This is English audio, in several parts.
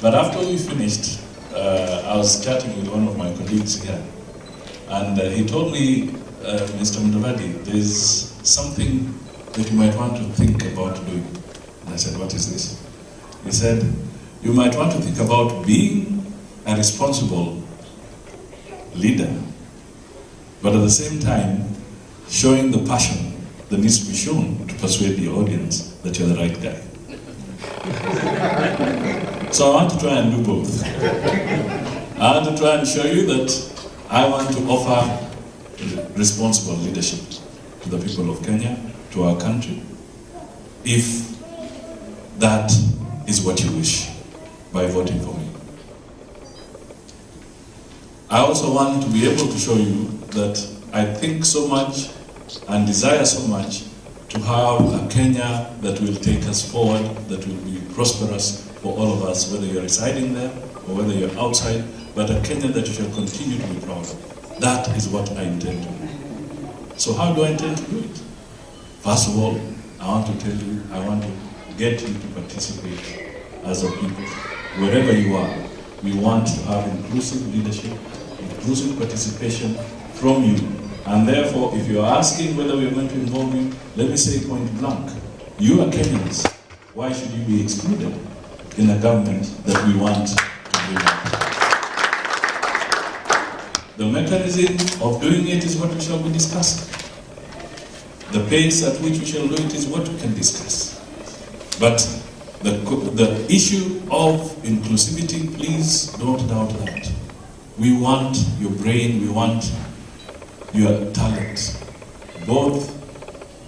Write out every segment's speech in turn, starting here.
But after we finished, I was chatting with one of my colleagues here, and he told me, Mr. Mudavadi, there's something that you might want to think about doing. And I said, what is this? He said, you might want to think about being a responsible leader, but at the same time, showing the passion that needs to be shown to persuade the audience that you're the right guy. So I want to try and do both. I want to try and show you that I want to offer responsible leadership to the people of Kenya, to our country, if that is what you wish, by voting for me. I also want to be able to show you that I think so much and desire so much to have a Kenya that will take us forward, that will be prosperous for all of us, whether you're residing there or whether you're outside, but a Kenya that you shall continue to be proud of. That is what I intend to do. So how do I intend to do it? First of all, I want to tell you, I want to get you to participate as a people. Wherever you are, we want to have inclusive leadership, inclusive participation from you. And therefore, if you're asking whether we are going to involve you, let me say point blank, you are Kenyans. Why should you be excluded in a government that we want to build up? The mechanism of doing it is what we shall be discussing. The pace at which we shall do it is what we can discuss. But the issue of inclusivity, please don't doubt that. We want your brain, we want your talent, both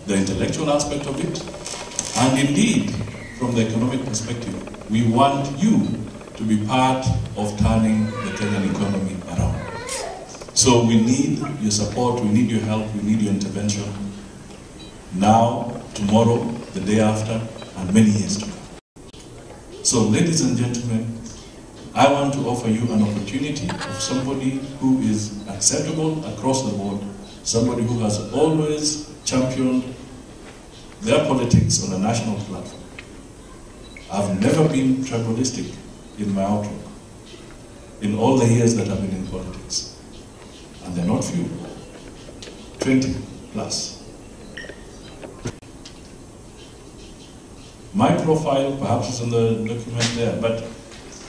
the intellectual aspect of it, and indeed, from the economic perspective, we want you to be part of turning the Kenyan economy around. So we need your support, we need your help, we need your intervention, now, tomorrow, the day after, and many years to come. So, ladies and gentlemen, I want to offer you an opportunity of somebody who is acceptable across the board, somebody who has always championed their politics on a national platform. I've never been tribalistic in my outlook in all the years that I've been in politics. And they're not few, 20 plus. My profile perhaps is in the document there, but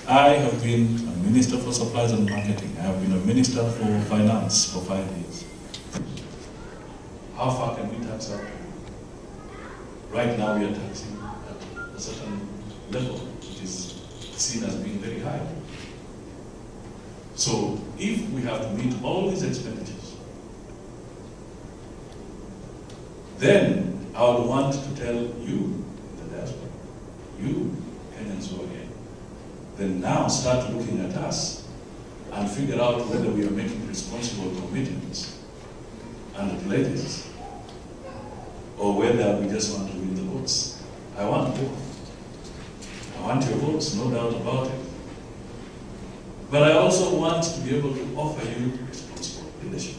I have been a Minister for Supplies and Marketing. I have been a Minister for Finance for 5 years. How far can we tax up? Right now we are taxing at a certain level, which is seen as being very high. So if we have to meet all these expenditures, then I would want to tell you, the diaspora, you Kenyans who are here, then now start looking at us and figure out whether we are making responsible commitments and pledges, or whether we just want to win the votes. I want both. I want your votes, no doubt about it. But I also want to be able to offer you responsible leadership.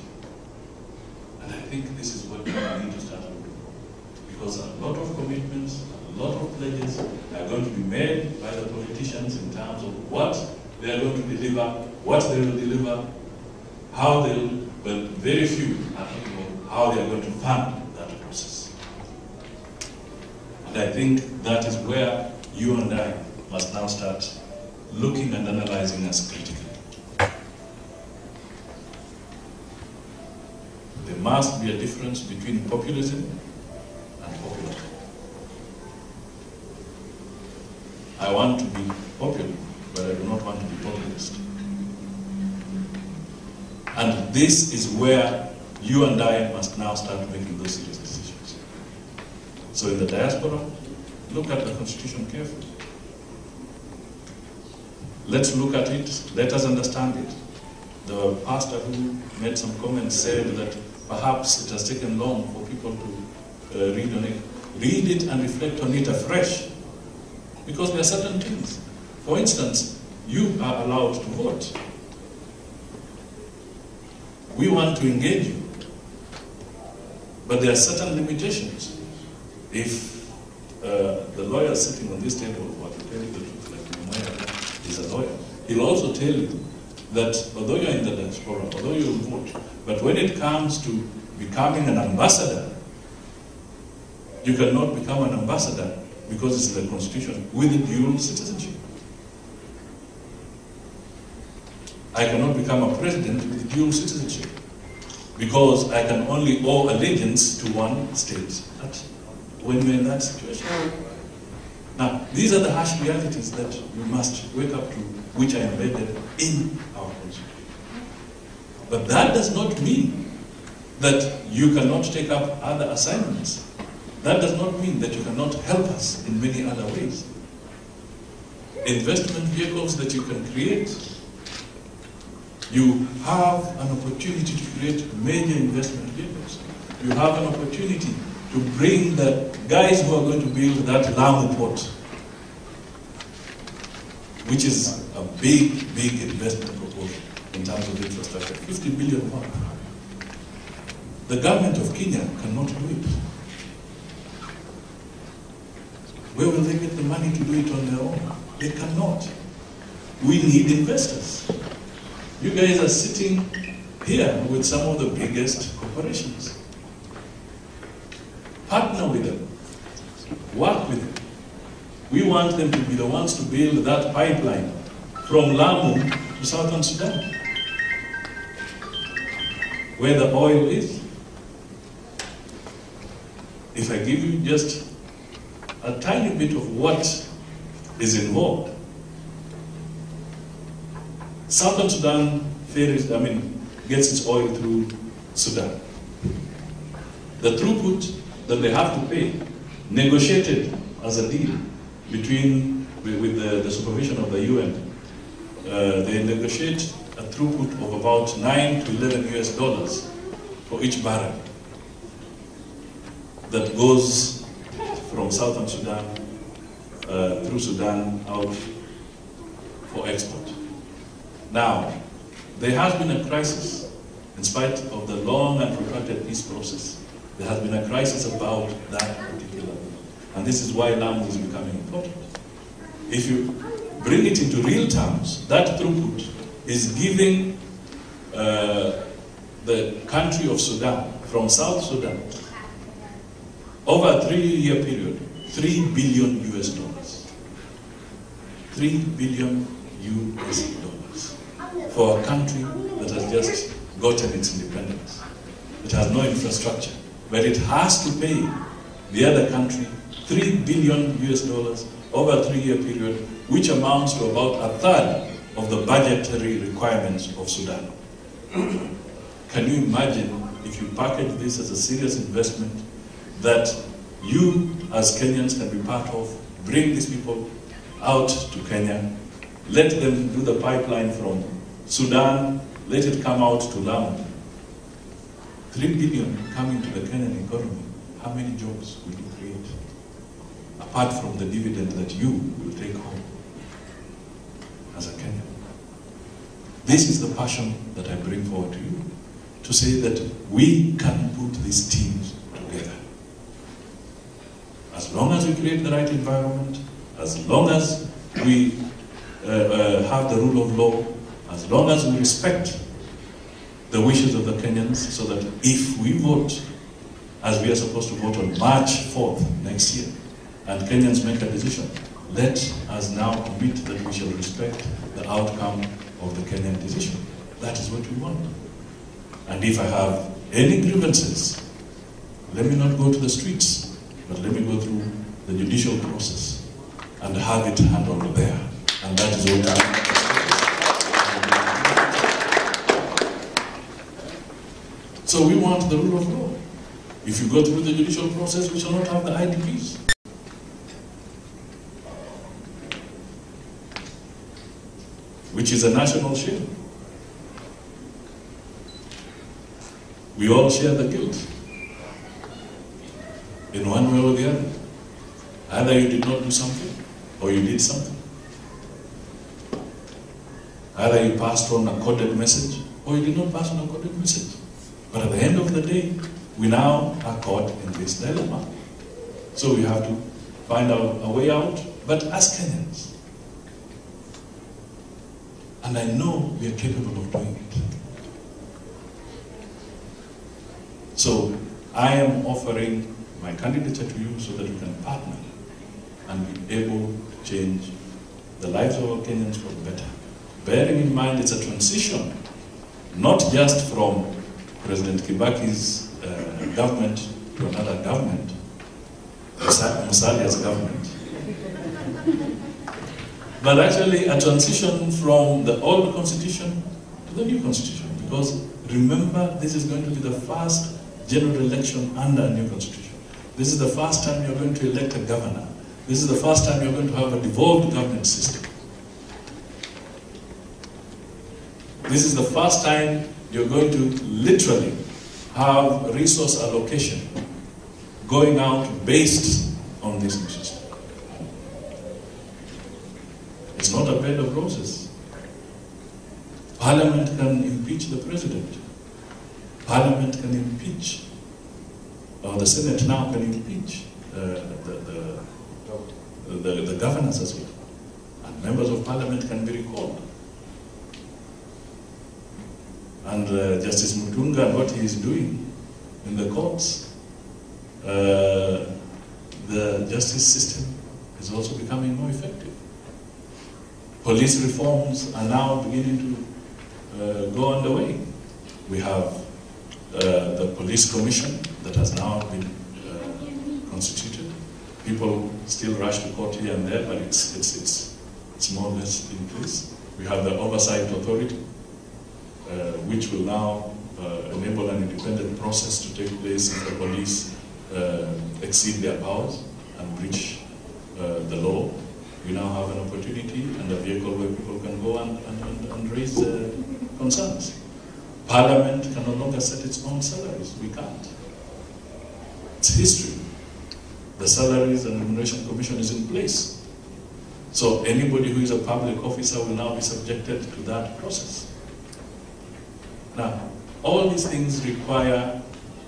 And I think this is what we need to start looking for. Because a lot of commitments, a lot of pledges are going to be made by the politicians in terms of what they are going to deliver, what they will deliver, how they will, but very few are talking about how they are going to fund that process. And I think that is where you and I must now start looking and analyzing us critically. There must be a difference between populism and popular. I want to be popular, but I do not want to be populist. And this is where you and I must now start making those serious decisions. So in the diaspora, look at the Constitution carefully. Let's look at it, let us understand it. The pastor who made some comments said that perhaps it has taken long for people to read on it. Read it and reflect on it afresh. Because there are certain things. For instance, you are allowed to vote. We want to engage you. But there are certain limitations. If the lawyers sitting on this table were to tell you the truth, like He's a lawyer. He'll also tell you that although you're in the diaspora, although you vote, but when it comes to becoming an ambassador, you cannot become an ambassador because it's the constitution with dual citizenship. I cannot become a president with dual citizenship because I can only owe allegiance to one state. When we're in that situation. Now, these are the harsh realities that we must wake up to, which are embedded in our constitution. But that does not mean that you cannot take up other assignments. That does not mean that you cannot help us in many other ways. Investment vehicles that you can create. You have an opportunity to create major investment vehicles. You have an opportunity to bring the guys who are going to build that Lamu port, which is a big, big investment proposal in terms of infrastructure, 50 billion. The government of Kenya cannot do it. Where will they get the money to do it on their own? They cannot. We need investors. You guys are sitting here with some of the biggest corporations. Partner with them. Work with them. We want them to be the ones to build that pipeline from Lamu to Southern Sudan, where the oil is. If I give you just a tiny bit of what is involved, Southern Sudan gets its oil through Sudan. The throughput that they have to pay, negotiated as a deal with the supervision of the UN, they negotiate a throughput of about $9 to $11 for each barrel that goes from Southern Sudan through Sudan out for export. Now, there has been a crisis, in spite of the long and protracted peace process. There has been a crisis about that particular, and this is why Lamu is becoming important. If you bring it into real terms, that throughput is giving the country of Sudan, from South Sudan, over a 3-year period, $3 billion US. $3 billion US for a country that has just gotten its independence. It has no infrastructure, but it has to pay the other country $3 billion US over a 3-year period, which amounts to about a third of the budgetary requirements of Sudan. Can you imagine if you package this as a serious investment that you as Kenyans can be part of, bring these people out to Kenya, let them do the pipeline from Sudan, let it come out to Lamu. 3 billion coming to the Kenyan economy, how many jobs will you create? Apart from the dividend that you will take home as a Kenyan. This is the passion that I bring forward to you, to say that we can put these teams together. As long as we create the right environment, as long as we have the rule of law, as long as we respect the wishes of the Kenyans, so that if we vote, as we are supposed to vote on March 4th next year, and Kenyans make a decision, let us now commit that we shall respect the outcome of the Kenyan decision. That is what we want. And if I have any grievances, let me not go to the streets, but let me go through the judicial process and have it handled there. And that is what I So we want the rule of law. If you go through the judicial process, we shall not have the IDPs. Which is a national shame. We all share the guilt, in one way or the other. Either you did not do something, or you did something. Either you passed on a coded message, or you did not pass on a coded message. But at the end of the day, we now are caught in this dilemma. So we have to find a way out. But as Kenyans, And I know we are capable of doing it. So I am offering my candidature to you so that we can partner and be able to change the lives of our Kenyans for the better. Bearing in mind it's a transition, not just from President Kibaki's government to another government, Musalia's government, but actually a transition from the old constitution to the new constitution. Because remember, this is going to be the first general election under a new constitution. This is the first time you're going to elect a governor. This is the first time you're going to have a devolved government system. This is the first time you're going to literally have resource allocation going out based on this new system. It's not a bed of roses. Parliament can impeach the president. Parliament can impeach, or the Senate now can impeach the governors as well. And members of Parliament can be recalled. And Justice Mutunga and what he is doing in the courts, the justice system is also becoming more effective. Police reforms are now beginning to go underway. We have the police commission that has now been constituted. People still rush to court here and there, but it's more or less in place. We have the oversight authority, which will now enable an independent process to take place if the police exceed their powers and breach the law. We now have an opportunity and a vehicle where people can go and raise concerns. Parliament can no longer set its own salaries. We can't. It's history. The Salaries and Remuneration Commission is in place. So anybody who is a public officer will now be subjected to that process. Now, all these things require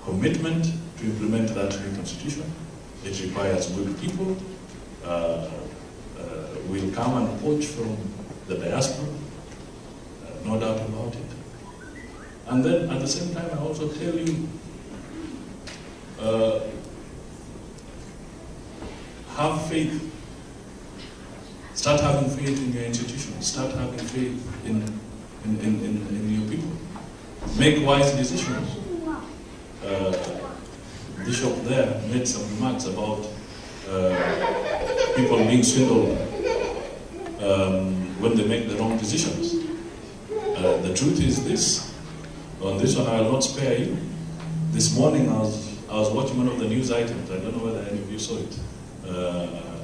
commitment to implement that new constitution. It requires good people. Will come and poach from the diaspora, no doubt about it. And then at the same time, I also tell you, have faith. Start having faith in your institutions. Start having faith in your people. Make wise decisions. Bishop there made some remarks about people being swindled when they make the wrong decisions. The truth is this. On this one, I will not spare you. This morning, I was watching one of the news items. I don't know whether any of you saw it.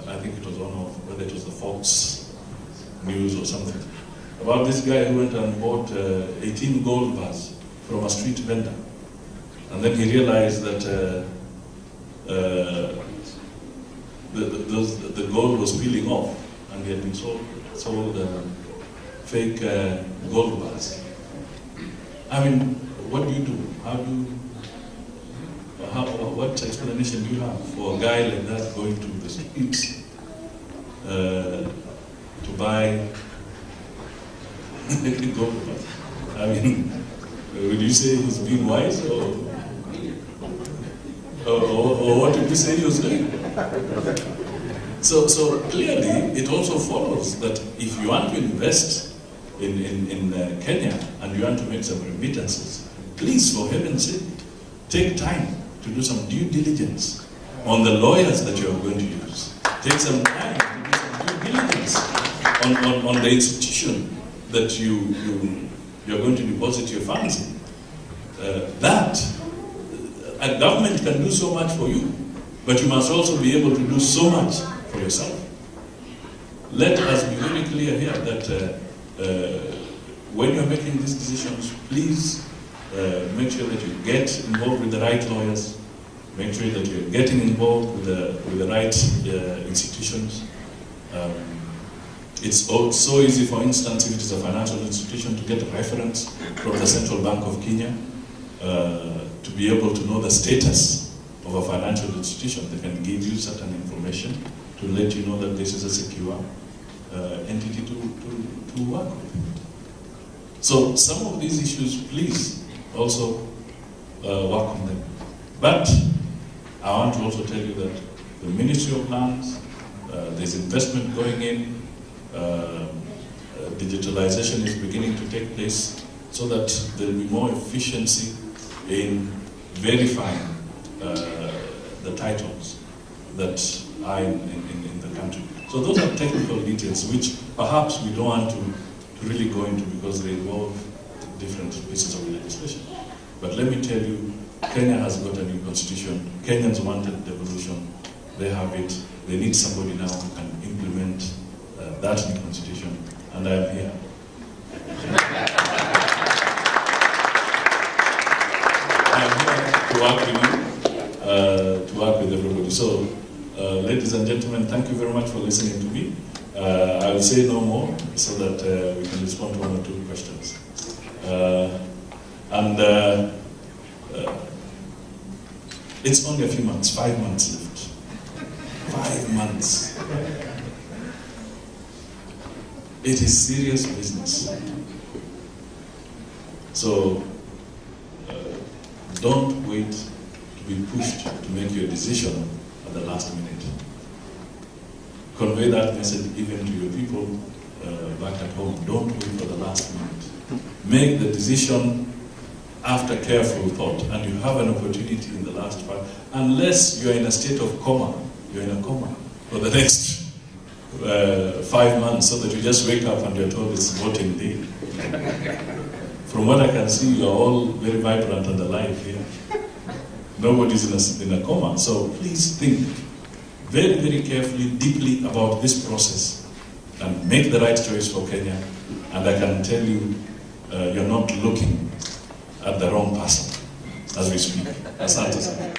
I think it was whether it was the Fox News or something, about this guy who went and bought 18 gold bars from a street vendor. And then he realized that the gold was peeling off, and he had been sold fake gold bars. I mean, what do you do? What explanation do you have for a guy like that going to the streets to buy gold bars? I mean, would you say he's being wise, or what would you say he was doing? So clearly, it also follows that if you want to invest in Kenya and you want to make some remittances, please, for heaven's sake, take time to do some due diligence on the lawyers that you are going to use. Take some time to do some due diligence on the institution that you're going to deposit your funds in. A government can do so much for you, but you must also be able to do so much for yourself. Let us be very clear here that when you're making these decisions, please make sure that you get involved with the right lawyers, make sure that you're getting involved with the right institutions. It's so easy, for instance, if it is a financial institution, to get a reference from the Central Bank of Kenya to be able to know the status of a financial institution. They can give you certain information to let you know that this is a secure entity to work with. So some of these issues, please also work on them. But I want to also tell you that the Ministry of Lands, there's investment going in, digitalization is beginning to take place so that there will be more efficiency in verifying the titles that are in the country. So those are technical details which perhaps we don't want to really go into because they involve different pieces of legislation. But let me tell you, Kenya has got a new constitution. Kenyans wanted devolution. They have it. They need somebody now who can implement that new constitution. And I am here. I am here to work with you, to work with everybody. So, ladies and gentlemen, thank you very much for listening to me. I will say no more so that we can respond to one or two questions. It's only a few months, 5 months left. 5 months. It is serious business. So, don't wait to be pushed to make your decision at the last minute. Convey that message even to your people back at home. Don't wait for the last minute. Make the decision after careful thought, and you have an opportunity in the last part. Unless you're in a state of coma, you're in a coma for the next 5 months, so that you just wake up and you're told it's voting day. From what I can see, you're all very vibrant and alive here. Nobody's in a coma, so please think very, very carefully, deeply about this process and make the right choice for Kenya. And I can tell you, you're not looking at the wrong person as we speak. Asante sana.